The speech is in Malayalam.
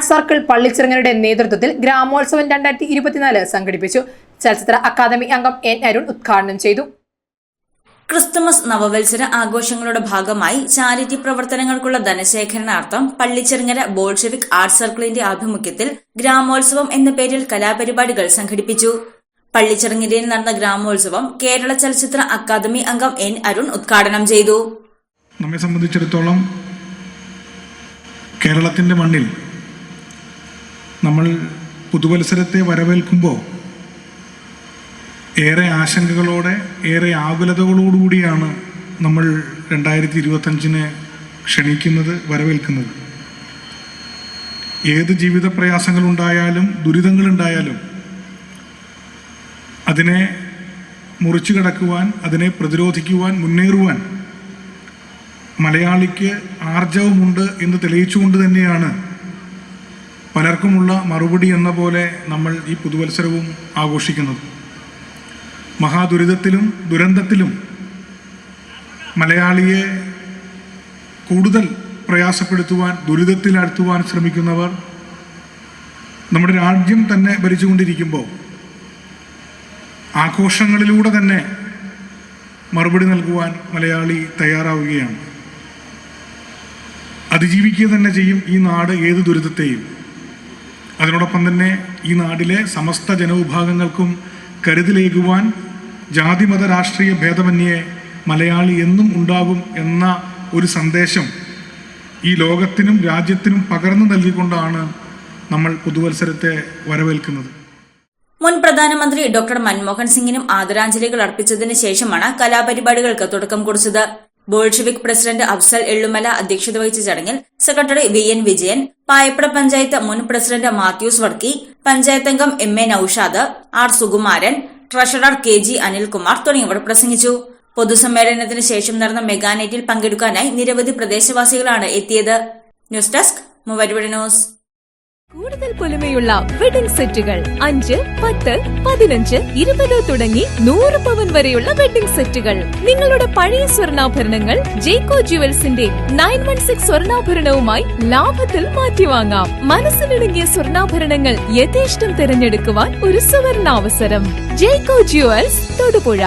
ആർട്ട് സർക്കിൾ പള്ളിച്ചിറങ്ങരുടെ നേതൃത്വത്തിൽ ഗ്രാമോത്സവം 2024 സംഘടിപ്പിച്ചു. ചലച്ചിത്ര അക്കാദമി അംഗം എൻ അരുൺ ഉദ്ഘാടനം ചെയ്തു. ക്രിസ്തുമസ് നവവത്സര ആഘോഷങ്ങളുടെ ഭാഗമായി ചാരിറ്റി പ്രവർത്തനങ്ങൾക്കുള്ള ധനശേഖരണാർത്ഥം പള്ളിച്ചിറങ്ങര ബോൾഷെവിക് ആർട്ട് സർക്കിളിന്റെ ആഭിമുഖ്യത്തിൽ ഗ്രാമോത്സവം എന്ന പേരിൽ കലാപരിപാടികൾ സംഘടിപ്പിച്ചു. പള്ളിച്ചിറങ്ങരയിൽ നടന്ന ഗ്രാമോത്സവം കേരള ചലച്ചിത്ര അക്കാദമി അംഗം എൻ അരുൺ ഉദ്ഘാടനം ചെയ്തു. നമ്മെ സംബന്ധിച്ചിടത്തോളം കേരളത്തിന്റെ മണ്ണിൽ നമ്മൾ പുതുവത്സരത്തെ വരവേൽക്കുമ്പോൾ ഏറെ ആശങ്കകളോടെ ഏറെ ആകുലതകളോടുകൂടിയാണ് നമ്മൾ 2025 ക്ഷണിക്കുന്നത്, വരവേൽക്കുന്നത്. ഏത് ജീവിത പ്രയാസങ്ങളുണ്ടായാലും ദുരിതങ്ങളുണ്ടായാലും അതിനെ മുറിച്ചു കടക്കുവാൻ, അതിനെ പ്രതിരോധിക്കുവാൻ, മുന്നേറുവാൻ മലയാളിക്ക് ആർജവമുണ്ട് എന്ന് തെളിയിച്ചുകൊണ്ട് തന്നെയാണ് പലർക്കുമുള്ള മറുപടി എന്ന പോലെ നമ്മൾ ഈ പുതുവത്സരവും ആഘോഷിക്കുന്നത്. മഹാദുരിതത്തിലും ദുരന്തത്തിലും മലയാളിയെ കൂടുതൽ പ്രയാസപ്പെടുത്തുവാൻ, ദുരിതത്തിലാഴ്ത്തുവാൻ ശ്രമിക്കുന്നവർ നമ്മുടെ രാജ്യം തന്നെ ഭരിച്ചുകൊണ്ടിരിക്കുമ്പോൾ ആഘോഷങ്ങളിലൂടെ തന്നെ മറുപടി നൽകുവാൻ മലയാളി തയ്യാറാവുകയാണ്. അതിജീവിക്കുക തന്നെ ചെയ്യും ഈ നാട് ഏത് ദുരിതത്തെയും. അതിനോടൊപ്പം തന്നെ ഈ നാടിലെ സമസ്ത ജനവിഭാഗങ്ങൾക്കും കരുതലേകുവാൻ ജാതിമത രാഷ്ട്രീയ ഭേദമന്യേ മലയാളി എന്നും ഉണ്ടാകും എന്ന ഒരു സന്ദേശം ഈ ലോകത്തിനും രാജ്യത്തിനും പകർന്നു നൽകിക്കൊണ്ടാണ് നമ്മൾ പുതുവത്സരത്തെ വരവേൽക്കുന്നത്. മുൻ പ്രധാനമന്ത്രി ഡോക്ടർ മൻമോഹൻ സിംഗിനും ആദരാഞ്ജലികൾ അർപ്പിച്ചതിന് ശേഷമാണ് കലാപരിപാടികൾക്ക് തുടക്കം കുറിച്ചത്. ബോൾഷെവിക് പ്രസിഡന്റ് അഫ്സൽ എള്ളുമല അധ്യക്ഷത വഹിച്ച ചടങ്ങിൽ സെക്രട്ടറി VN വിജയൻ, പായപ്പട പഞ്ചായത്ത് മുൻ പ്രസിഡന്റ് മാത്യൂസ് വടക്കി, പഞ്ചായത്ത് അംഗം MA Noushad, R Sukumaran, treasurer KG Anilkumar തുടങ്ങിയവർ പ്രസംഗിച്ചു. പൊതുസമ്മേളനത്തിന് ശേഷം നടന്ന മെഗാനൈറ്റിൽ പങ്കെടുക്കാനായി നിരവധി പ്രദേശവാസികളാണ് എത്തിയത്. News desk Muvattupuzha news. കൂടുതൽ പൊലിമയുള്ള വെഡിംഗ് സെറ്റുകൾ 5, 10, 15, 20 തുടങ്ങി 100 പവൻ വരെയുള്ള വെഡിംഗ് സെറ്റുകൾ. നിങ്ങളുടെ പഴയ സ്വർണ്ണാഭരണങ്ങൾ ജേക്കോ ജുവൽസിന്റെ 916 സ്വർണ്ണാഭരണവുമായി ലാഭത്തിൽ മാറ്റിവാങ്ങാം. മനസ്സിലിണങ്ങിയ സ്വർണ്ണാഭരണങ്ങൾ യഥേഷ്ടം തിരഞ്ഞെടുക്കുവാൻ ഒരു സുവർണാവസരം. ജേക്കോ ജുവൽസ് തൊടുപുഴ.